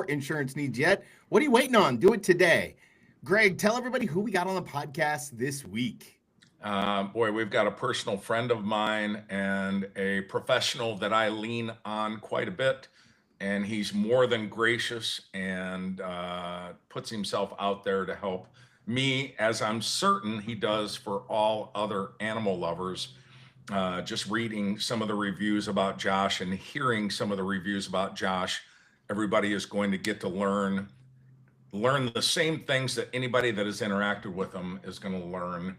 your insurance needs yet. What are you waiting on? Do it today. Greg, tell everybody who we got on the podcast this week. Boy, we've got a personal friend of mine and a professional that I lean on quite a bit. And he's more than gracious and puts himself out there to help me, as I'm certain he does for all other animal lovers. Just reading some of the reviews about Josh and hearing some of the reviews about Josh, everybody is going to get to learn the same things that anybody that has interacted with him is going to learn.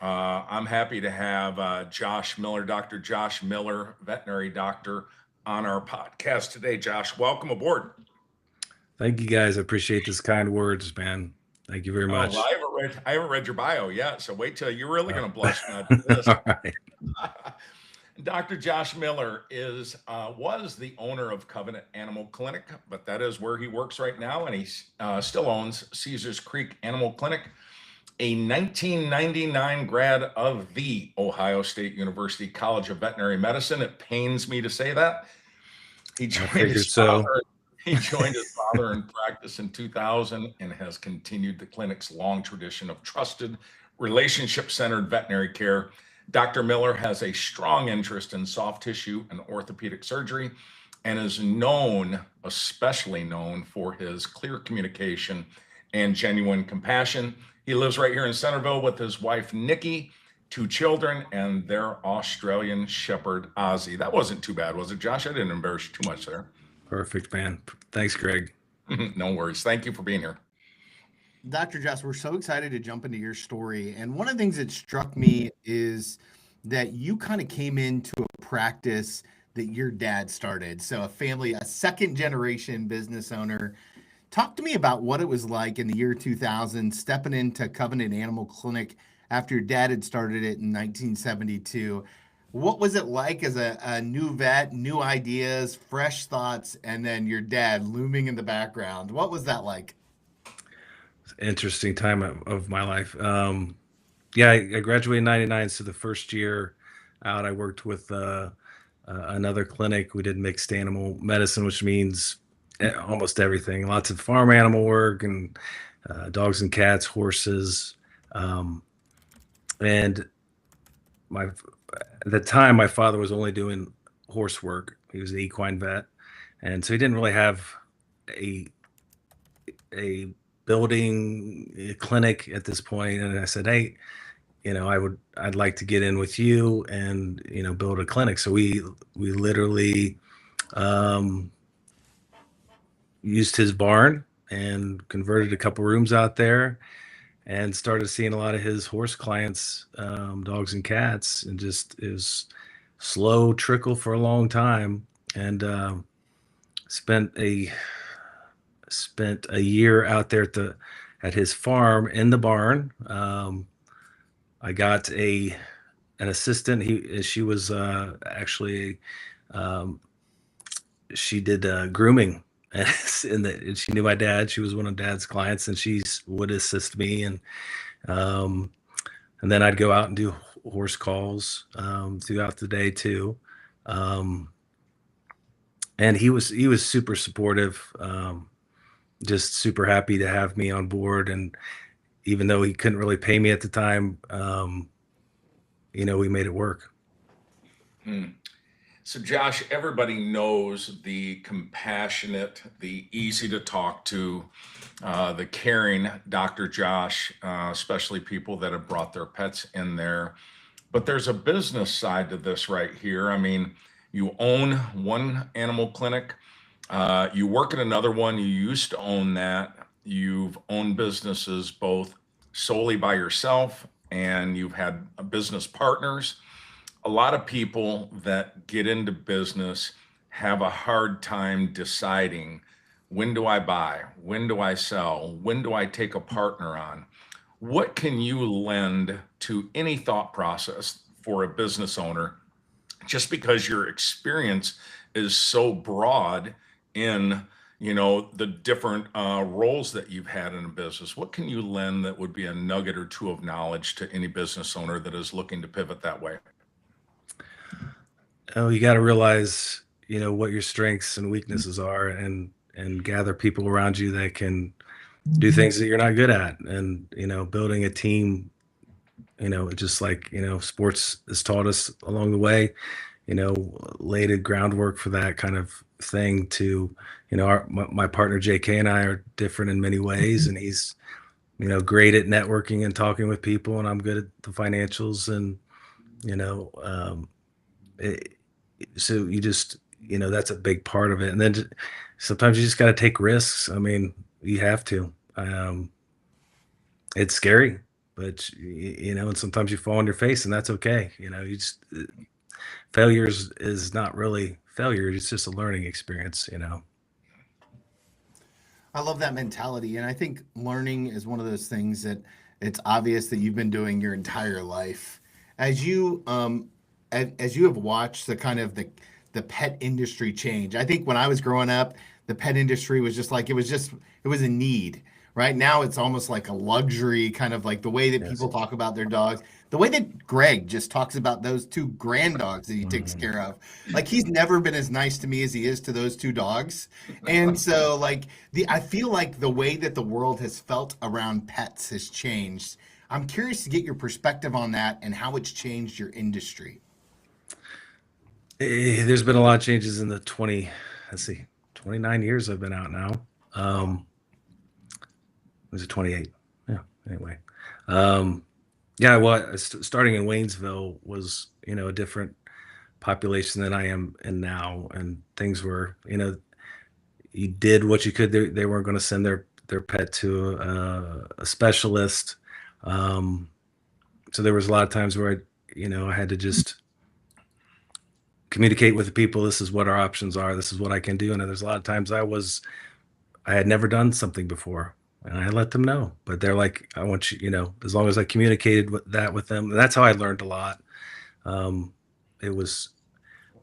I'm happy to have Josh Miller, Dr. Josh Miller, veterinary doctor, on our podcast today. Josh, welcome aboard. Thank you, guys. I appreciate those kind words, man. Thank you very much. Well, I haven't read your bio yet, so wait till you're really going to blush when I do this. All right. Dr. Josh Miller was the owner of Covenant Animal Clinic, but that is where he works right now, and he still owns Caesars Creek Animal Clinic, a 1999 grad of the Ohio State University College of Veterinary Medicine. It pains me to say that. He joined his father in practice in 2000 and has continued the clinic's long tradition of trusted, relationship-centered veterinary care. Dr. Miller has a strong interest in soft tissue and orthopedic surgery and is especially known for his clear communication and genuine compassion. He lives right here in Centerville with his wife, Nikki, 2 children, and their Australian Shepherd, Ozzy. That wasn't too bad, was it, Josh? I didn't embarrass you too much there. Perfect, man. Thanks, Greg. No worries. Thank you for being here. Dr. Josh, we're so excited to jump into your story. And one of the things that struck me is that you kind of came into a practice that your dad started. So a second generation business owner. Talk to me about what it was like in the year 2000, stepping into Covenant Animal Clinic after your dad had started it in 1972. What was it like as a new vet, new ideas, fresh thoughts, and then your dad looming in the background? What was that like? Interesting time of my life. I graduated in 99. So the first year out, I worked with another clinic. We did mixed animal medicine, which means almost everything, lots of farm animal work and dogs and cats, horses. And at the time, my father was only doing horse work. He was an equine vet. And so he didn't really have a building, a clinic at this point. And I said, hey, I'd like to get in with you and, build a clinic. So we literally, used his barn and converted a couple rooms out there and started seeing a lot of his horse clients, dogs and cats, and just it was slow trickle for a long time. And spent a year out there at his farm in the barn. I got an assistant. She was actually she did grooming. And she knew my dad. She was one of Dad's clients, and she would assist me. And then I'd go out and do horse calls throughout the day too. And he was super supportive, just super happy to have me on board. And even though he couldn't really pay me at the time, we made it work. So Josh, everybody knows the compassionate, the easy to talk to, the caring Dr. Josh, especially people that have brought their pets in there. But there's a business side to this right here. I mean, you own one animal clinic, you work at another one, you used to own that. You've owned businesses both solely by yourself, and you've had business partners. A lot of people that get into business have a hard time deciding, when do I buy? When do I sell? When do I take a partner on? What can you lend to any thought process for a business owner, just because your experience is so broad in the different roles that you've had in a business? What can you lend that would be a nugget or two of knowledge to any business owner that is looking to pivot that way? Oh, you got to realize, what your strengths and weaknesses are, and and gather people around you that can do things that you're not good at. And, building a team, just like, sports has taught us along the way, laid a groundwork for that kind of thing to, my partner JK and I are different in many ways, and he's, great at networking and talking with people, and I'm good at the financials. And, you know, it, so you just, that's a big part of it. And then sometimes you just got to take risks. I mean, you have to. It's scary, but and sometimes you fall on your face, and that's okay. You just failure is not really failure; it's just a learning experience. I love that mentality. And I think learning is one of those things that it's obvious that you've been doing your entire life. As as you have watched the kind of the pet industry change. I think when I was growing up, the pet industry was just like it was a need. Right now it's almost like a luxury, kind of like the way that Yes. people talk about their dogs, the way that Greg just talks about those two grand dogs that he takes Mhm. care of. Like he's never been as nice to me as he is to those two dogs. And so like I feel like the way that the world has felt around pets has changed. I'm curious to get your perspective on that and how it's changed your industry. There's been a lot of changes in the let's see, 29 years I've been out now. Wow. Was it 28? Yeah. Anyway, um, yeah. Well, starting in Waynesville was, a different population than I am in now, and things were, you did what you could. They weren't going to send their pet to a specialist. Um, so there was a lot of times where I had to just communicate with the people. This is what our options are. This is what I can do. And then there's a lot of times I had never done something before, and I let them know. But they're like, I want you, as long as I communicated with them, and that's how I learned a lot. Um, it was,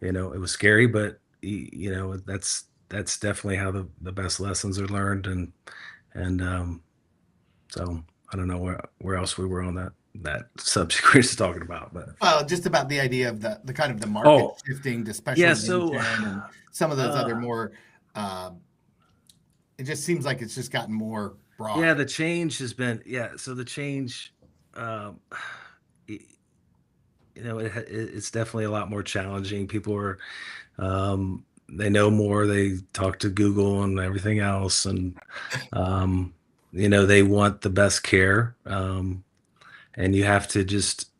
it was scary, but that's definitely how the best lessons are learned. And so I don't know where else we were on that subject we were just talking about, but Well, just about the idea of the kind of the market oh shifting to yeah, specialization so and some of those uh, other more, uh, it just seems like it's just gotten more yeah, broad. the change has been so the change, um, y- it's definitely a lot more challenging. People are they know more. They talk to Google and everything else, and um, they want the best care. And you have to just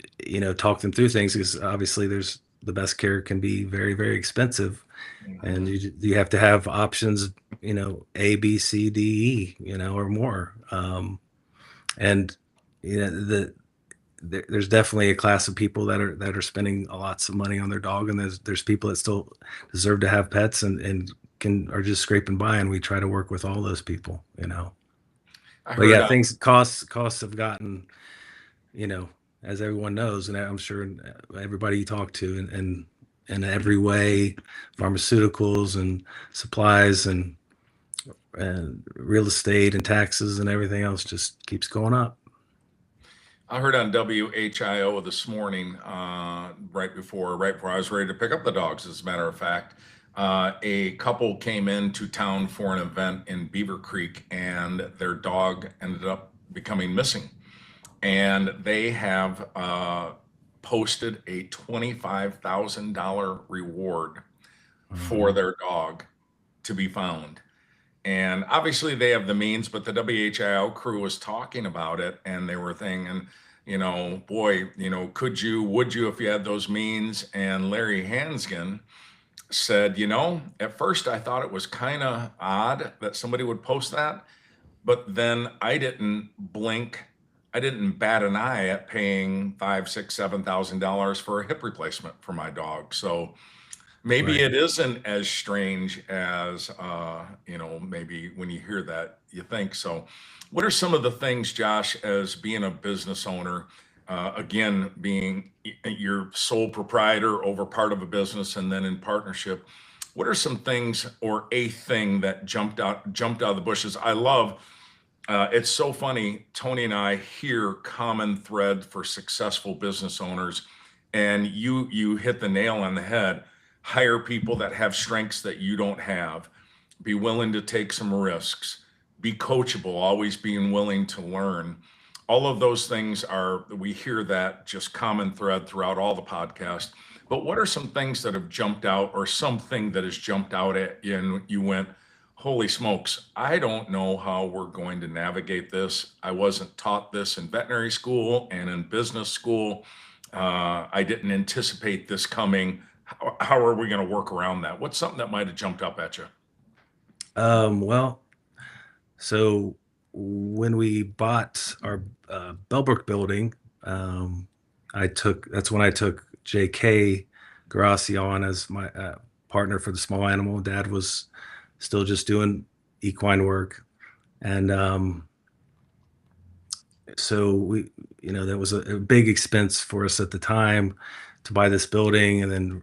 talk them through things, because obviously there's the best care can be very, very expensive, and Mhm. you have to have options, A, B, C, D, E, or more. And the there's definitely a class of people that are spending lots of money on their dog, and there's people that still deserve to have pets, and can are just scraping by, and we try to work with all those people. I But heard yeah, things costs have gotten, you know, as everyone knows, and I'm sure everybody you talk to, in every way, pharmaceuticals and supplies and real estate and taxes and everything else just keeps going up. I heard on WHIO this morning, right before I was ready to pick up the dogs. As a matter of fact, a couple came into town for an event in Beaver Creek, and their dog ended up becoming missing. And they have posted a $25,000 reward for Mhm. their dog to be found. And obviously they have the means, but the WHIO crew was talking about it, and they were thinking, boy, would you if you had those means? And Larry Hansgen said, at first I thought it was kind of odd that somebody would post that, but then I didn't blink. I didn't bat an eye at paying five, six, $7,000 for a hip replacement for my dog. So maybe Right. it isn't as strange as maybe when you hear that you think. So what are some of the things, Josh, as being a business owner, again being your sole proprietor over part of a business and then in partnership, what are some things or a thing that jumped out of the bushes? I love, it's so funny. Tony and I hear common thread for successful business owners, and you hit the nail on the head. Hire people that have strengths that you don't have. be willing to take some risks, be coachable, always being willing to learn. All of those things we hear that just common thread throughout all the podcasts. But what are some things that have jumped out, or something that has jumped out at you and you went, holy smokes, I don't know how we're going to navigate this. I wasn't taught this in veterinary school and in business school. I didn't anticipate this coming. How are we going to work around that? What's something that might have jumped up at you? Well, so when we bought our Bellbrook building, that's when I took J.K. Grassi on as my partner for the small animal. Dad was still just doing equine work. And so that was a big expense for us at the time to buy this building. And then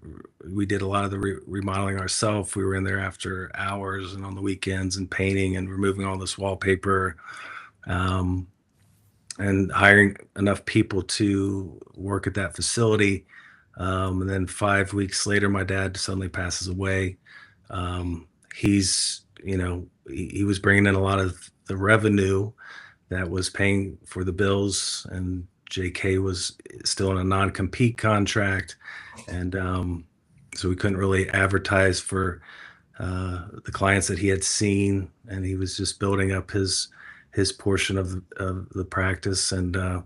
we did a lot of the remodeling ourselves. We were in there after hours and on the weekends and painting and removing all this wallpaper, and hiring enough people to work at that facility. And then 5 weeks later, my dad suddenly passes away. He was bringing in a lot of the revenue that was paying for the bills, and JK was still in a non-compete contract. And so we couldn't really advertise for the clients that he had seen, and he was just building up his portion of the practice. And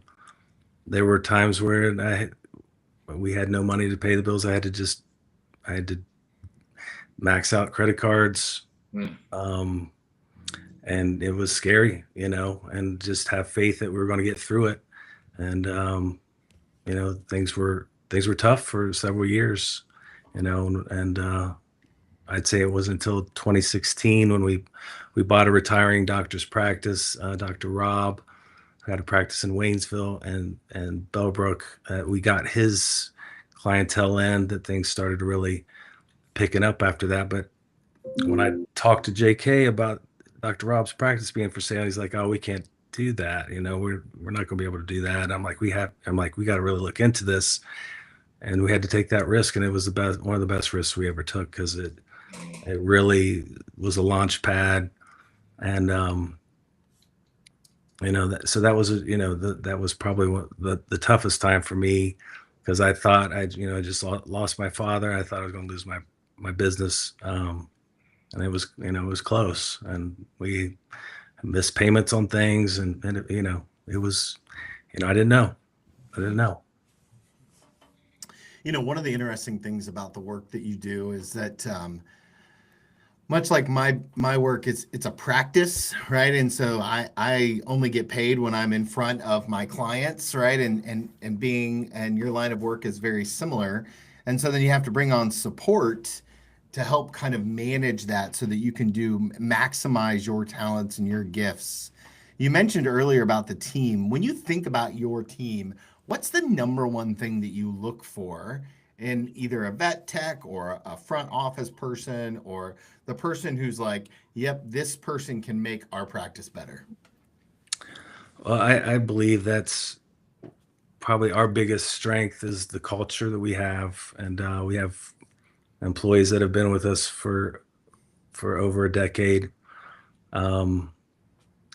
there were times where we had no money to pay the bills. I had to max out credit cards. And it was scary, and just have faith that we were going to get through it. And things were tough for several years, and I'd say it wasn't until 2016 when we bought a retiring doctor's practice, Dr. Rob, who had a practice in Waynesville and Bellbrook. We got his clientele in, that things started really picking up after that. But when I talked to JK about Dr. Rob's practice being for sale, he's like, "Oh, we can't do that. We're not going to be able to do that." I'm like, we got to really look into this. And we had to take that risk. And it was one of the best risks we ever took, because it really was a launch pad. And, that was probably the toughest time for me, because I thought I just lost my father. I thought I was going to lose my business. And it was close, and we missed payments on things, and it was, I didn't know. One of the interesting things about the work that you do is that, much like my work, it's a practice, right? And so I only get paid when I'm in front of my clients, right? And your line of work is very similar. And so then you have to bring on support to help kind of manage that so that you can maximize your talents and your gifts. You mentioned earlier about the team. When you think about your team, what's the number one thing that you look for in either a vet tech or a front office person, or the person who's like, yep, this person can make our practice better? Well, I believe that's probably our biggest strength, is the culture that we have. And we have employees that have been with us for over a decade. And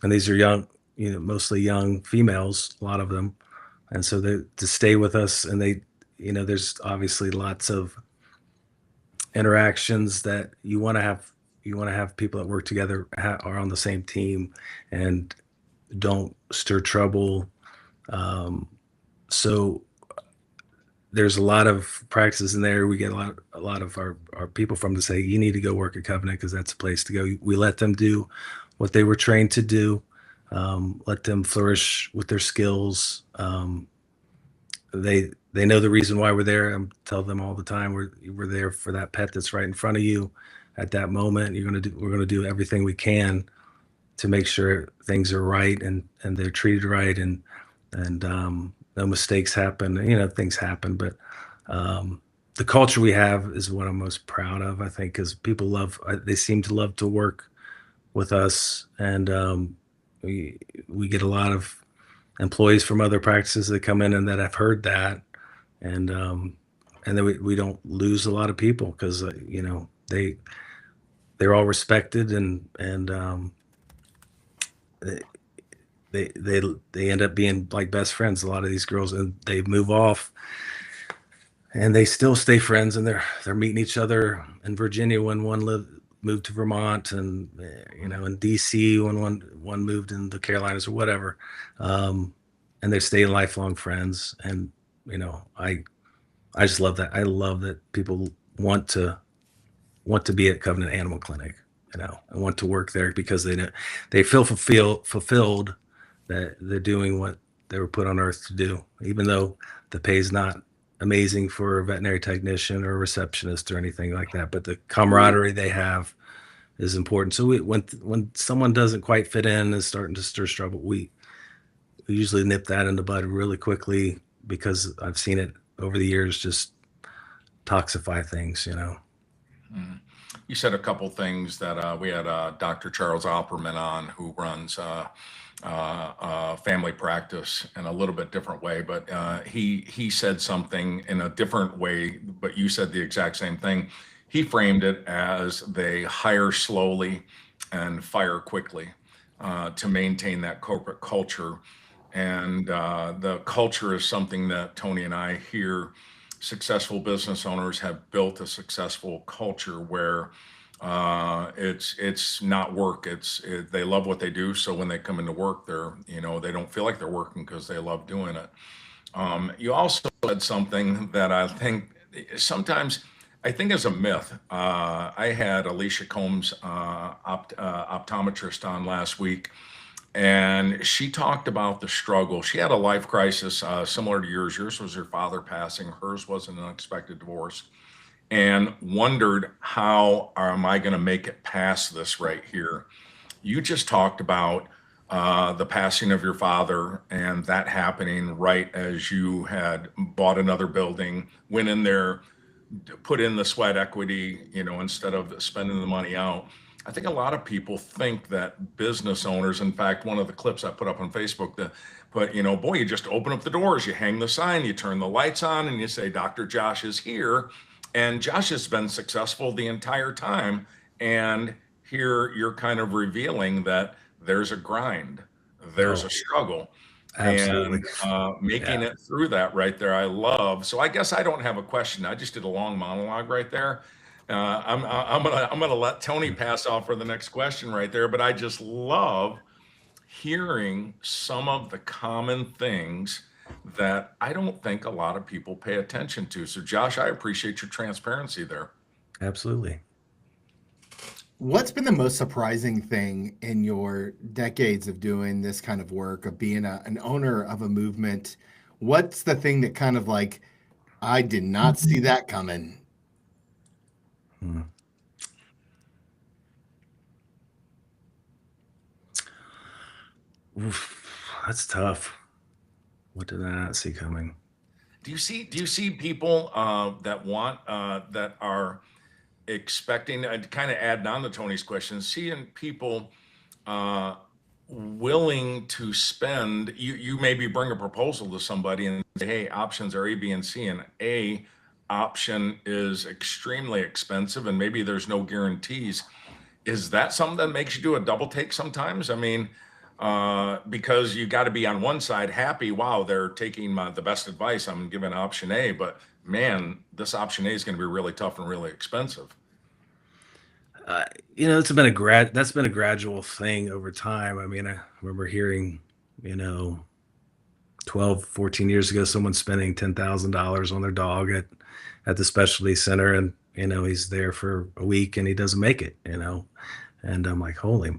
these are young, mostly young females, a lot of them. And so to stay with us, and there's obviously lots of interactions that you want to have. You want to have people that work together, are on the same team, and don't stir trouble. So there's a lot of practices in there. We get a lot of our people from to say, you need to go work at Covenant, because that's a place to go. We let them do what they were trained to do. Let them flourish with their skills. They know the reason why we're there. I tell them all the time, we're there for that pet that's right in front of you at that moment. We're going to do everything we can to make sure things are right and they're treated right, and no mistakes happen. Things happen, but the culture we have is what I'm most proud of, I think, because people they seem to love to work with us. And we get a lot of employees from other practices that come in and that have heard that. And then we don't lose a lot of people, because they're all respected, and they, they end up being like best friends. A lot of these girls, and they move off, and they still stay friends, and they're meeting each other in Virginia when moved to Vermont, and in DC when one moved in the Carolinas or whatever, and they stay lifelong friends. And I just love that. I love that people want to be at Covenant Animal Clinic, and want to work there because they feel fulfilled that they're doing what they were put on earth to do, even though the pay is not amazing for a veterinary technician or a receptionist or anything like that. But the camaraderie they have is important. So when someone doesn't quite fit in and is starting to stir trouble, we usually nip that in the bud really quickly, because I've seen it over the years just toxify things. Mhm. You said a couple things that we had Dr. Charles Opperman on, who runs family practice in a little bit different way, but he said something in a different way, but you said the exact same thing. He framed it as they hire slowly and fire quickly to maintain that corporate culture. And the culture is something that Tony and I hear successful business owners have built a successful culture where it's not work. They love what they do. So when they come into work, they don't feel like they're working because they love doing it. You also said something that I think sometimes I think is a myth. I had Alicia Combs, optometrist, on last week, and she talked about the struggle. She had a life crisis similar to yours. Yours was her father passing. Hers was an unexpected divorce, and wondered, how am I going to make it past this right here? You just talked about the passing of your father and that happening right as you had bought another building, went in there, put in the sweat equity, instead of spending the money out. I think a lot of people think that business owners, in fact, one of the clips I put up on Facebook, boy, you just open up the doors, you hang the sign, you turn the lights on, and you say, Dr. Josh is here. And Josh has been successful the entire time. And here you're kind of revealing that there's a grind, there's Oh, a struggle, absolutely. and making Yeah. it through that right there, I love. So I guess I don't have a question. I just did a long monologue right there. I'm gonna let Tony pass off for the next question right there. But I just love hearing some of the common things that I don't think a lot of people pay attention to. So Josh, I appreciate your transparency there. Absolutely. What's been the most surprising thing in your decades of doing this kind of work, of being an owner of a movement? What's the thing that kind of like, I did not see that coming? Hmm. Oof, that's tough. What did I not see coming? Do you see people that are expecting, kind of adding on to Tony's question, seeing people uh, willing to spend, you maybe bring a proposal to somebody and say, hey, options are A, B, and C, and A option is extremely expensive and maybe there's no guarantees. Is that something that makes you do a double take sometimes? I mean, because you got to be on one side happy, wow, they're taking the best advice, I'm giving option A, but man, this option A is going to be really tough and really expensive. Uh, that's been a gradual thing over time. I mean, I remember hearing, you know, 12, 14 years ago, someone spending $10,000 on their dog at the specialty center, and he's there for a week and he doesn't make it. And I'm like, holy,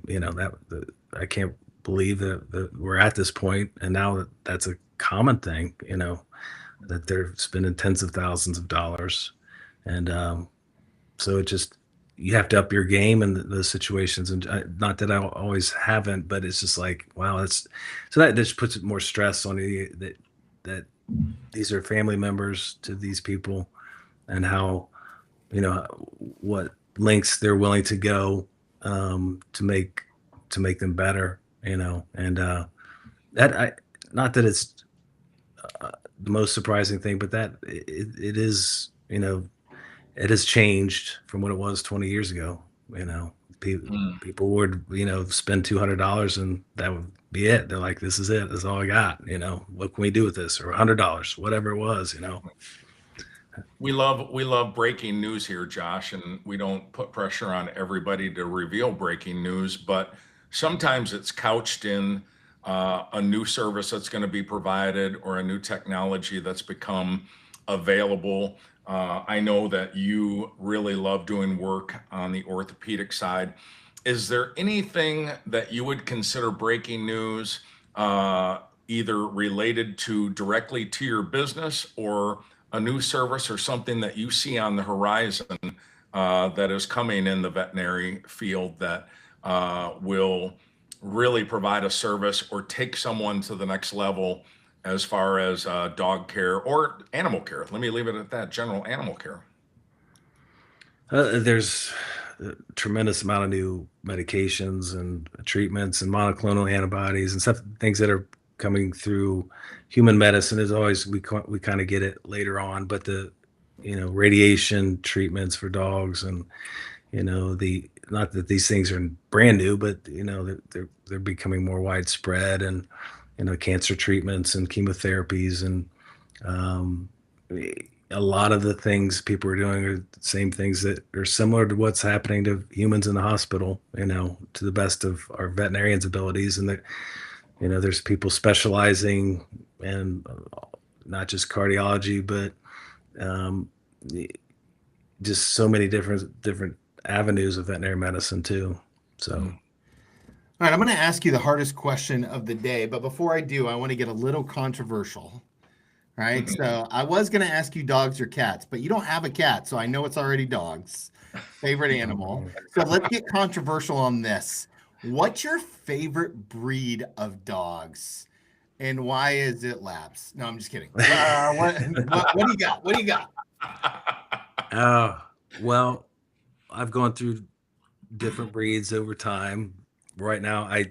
I can't believe that we're at this point, and now that's a common thing. That they're spending tens of thousands of dollars, and so it just, you have to up your game in those situations. And not that I always haven't, but it's just like, wow, that's, so that just puts more stress on you, that these are family members to these people, and how, what lengths they're willing to go, to make them better, and that I not that it's the most surprising thing, but that it is, it has changed from what it was 20 years ago, People would, spend $200 and that would be it. They're like, this is it. That's all I got. What can we do with this? Or $100, whatever it was. We love breaking news here, Josh, and we don't put pressure on everybody to reveal breaking news, but sometimes it's couched in a new service that's going to be provided or a new technology that's become available. I know that you really love doing work on the orthopedic side. Is there anything that you would consider breaking news, either related to directly to your business or a new service or something that you see on the horizon that is coming in the veterinary field that will really provide a service or take someone to the next level as far as dog care or animal care? Let me leave it at that, general animal care. There's a tremendous amount of new medications and treatments and monoclonal antibodies and stuff, things that are coming through human medicine. Is always, we kind of get it later on, but the radiation treatments for dogs, and the, not that these things are brand new, but they're becoming more widespread, and cancer treatments and chemotherapies, and a lot of the things people are doing are the same things that are similar to what's happening to humans in the hospital, to the best of our veterinarians' abilities. And that, there's people specializing in not just cardiology, but just so many different avenues of veterinary medicine too. So. All right, I'm going to ask you the hardest question of the day, but before I do, I want to get a little controversial. Right. So I was going to ask you dogs or cats, but you don't have a cat. So I know it's already dogs. Favorite animal. So let's get controversial on this. What's your favorite breed of dogs? And why is it Labs? No, I'm just kidding. What do you got? What do you got? Well, I've gone through different breeds over time. Right now, I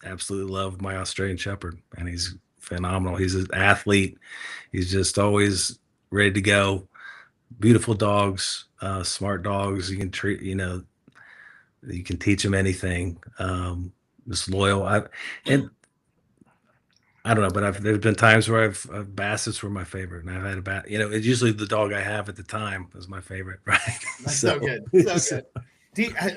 absolutely love my Australian Shepherd, and he's phenomenal. He's an athlete. He's just always ready to go. Beautiful dogs, smart dogs. You can treat, you can teach them anything. Just loyal. And I don't know, but there's been times where Bassett's were my favorite, and I've had a bat. It's usually the dog I have at the time is my favorite, right? That's so good. So good.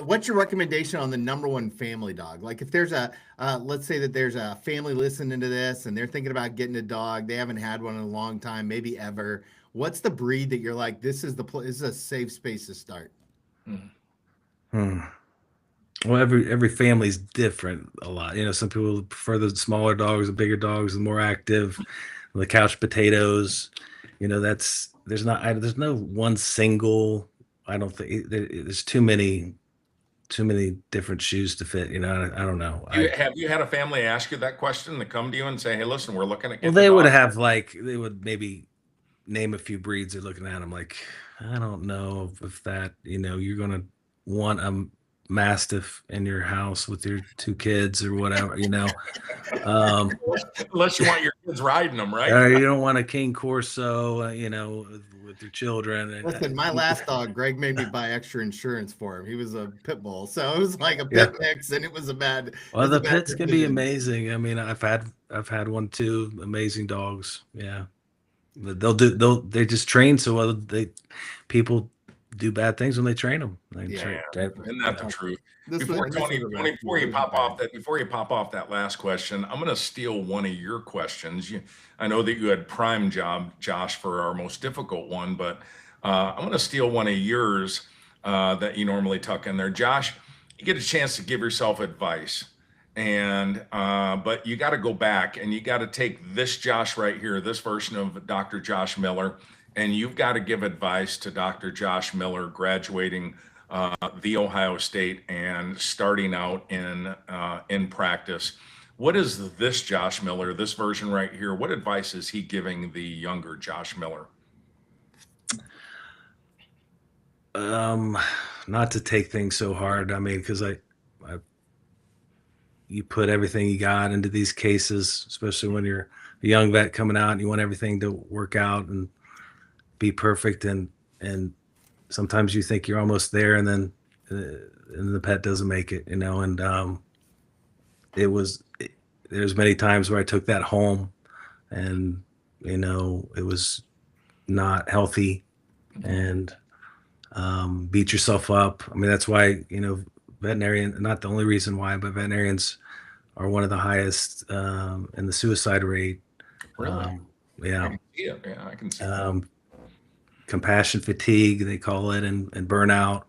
What's your recommendation on the number one family dog? Like if there's let's say that there's a family listening to this and they're thinking about getting a dog, they haven't had one in a long time, maybe ever. What's the breed that you're like, this is a safe space to start? Well, every family's different a lot. Some people prefer the smaller dogs, the bigger dogs, the more active, the couch potatoes. There's no one single. I don't think there's too many different shoes to fit. I don't know. Have you had a family ask you that question, to come to you and say, "Hey, listen, we're looking at"? Well, they would have they would maybe name a few breeds they're looking at. I'm like, I don't know if that you're gonna want a Mastiff in your house with your two kids or whatever. Unless you want your kids riding them, right? Or you don't want a King Corso, with your children. Listen, my last dog, Greg, made me buy extra insurance for him. He was a pit bull, so it was like a pit mix, and it was a bad. Well, the pits can be amazing. I mean, I've had one too. Amazing dogs. Yeah, but they just train so well. People do bad things when they train them. Isn't that the truth? Before you pop off that last question, I'm going to steal one of your questions. I know that you had prime job, Josh, for our most difficult one, but I'm going to steal one of yours that you normally tuck in there. Josh, you get a chance to give yourself advice, and but you got to go back and you got to take this Josh right here, this version of Dr. Josh Miller, and you've got to give advice to Dr. Josh Miller, graduating the Ohio State and starting out in practice. What is this Josh Miller, this version right here? What advice is he giving the younger Josh Miller? Not to take things so hard. I mean, because you put everything you got into these cases, especially when you're a young vet coming out and you want everything to work out and be perfect, and sometimes you think you're almost there, and then and the pet doesn't make it, and it was there's many times where I took that home, and it was not healthy, and beat yourself up. I mean, that's why veterinarian, not the only reason why, but veterinarians are one of the highest in the suicide rate. Really? I Yeah. can see it. Yeah, I can see that. Compassion fatigue, they call it, and burnout.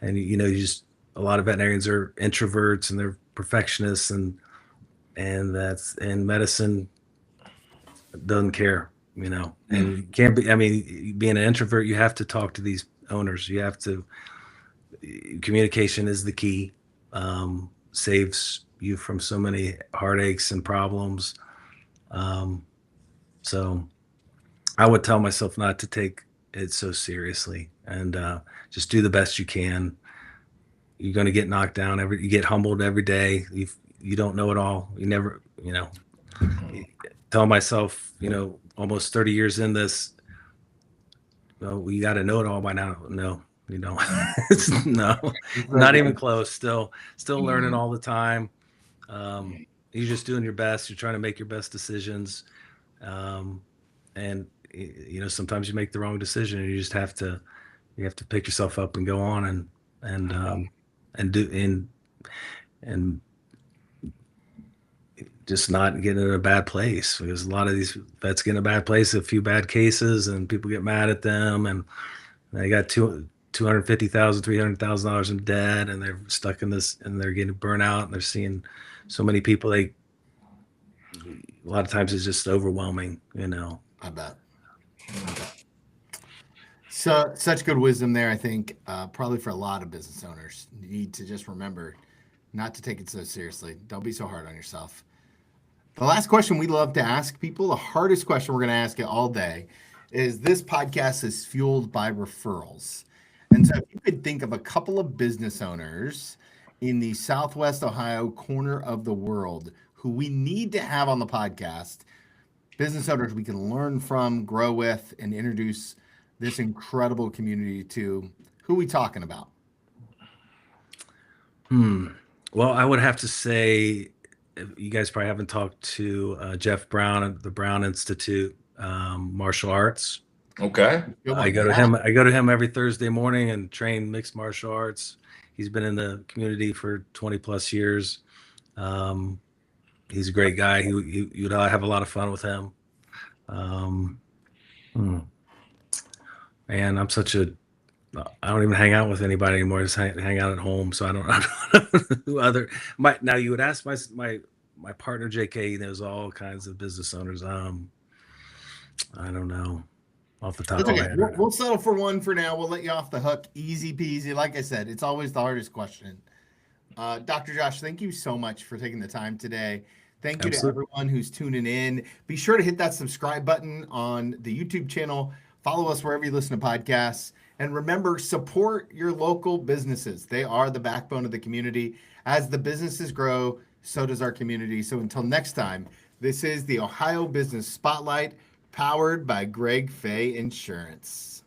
And you just, a lot of veterinarians are introverts and they're perfectionists, and medicine doesn't care, and you can't be. I mean, being an introvert, you have to talk to these owners. You have to. Communication is the key. Saves you from so many heartaches and problems. So I would tell myself not to take it so seriously, and just do the best you can. You're going to get knocked down you get humbled every day. You don't know it all. You never, tell myself, almost 30 years in this, well, we got to know it all by now. No, you don't. No, not even close. Still learning all the time. You're just doing your best. You're trying to make your best decisions. And sometimes you make the wrong decision, and you have to pick yourself up and go on, and just not get in a bad place, because a lot of these vets get in a bad place, a few bad cases, and people get mad at them, and they got $250,000, $300,000 in debt, and they're stuck in this, and they're getting burnt out, and they're seeing so many people. A lot of times it's just overwhelming, I bet. So such good wisdom there. I think probably for a lot of business owners, you need to just remember not to take it so seriously. Don't be so hard on yourself. The last question we love to ask people, the hardest question we're going to ask it all day, is this podcast is fueled by referrals. And so if you could think of a couple of business owners in the Southwest Ohio corner of the world who we need to have on the podcast, business owners we can learn from, grow with, and introduce this incredible community to, who are we talking about? Well, I would have to say, you guys probably haven't talked to Jeff Brown at the Brown Institute, martial arts. Okay. I go to him every Thursday morning and train mixed martial arts. He's been in the community for 20 plus years. He's a great guy. You'd have a lot of fun with him. Man, I don't even hang out with anybody anymore. I just hang out at home. So I don't know who other. Now you would ask my partner JK. He knows all kinds of business owners. I don't know off the top of my head. We'll settle for one for now. We'll let you off the hook. Easy peasy. Like I said, it's always the hardest question. Dr. Josh, thank you so much for taking the time today. Thank you to everyone who's tuning in. Be sure to hit that subscribe button on the YouTube channel. Follow us wherever you listen to podcasts. And remember, support your local businesses. They are the backbone of the community. As the businesses grow, so does our community. So until next time, this is the Ohio Business Spotlight, powered by Greg Fay Insurance.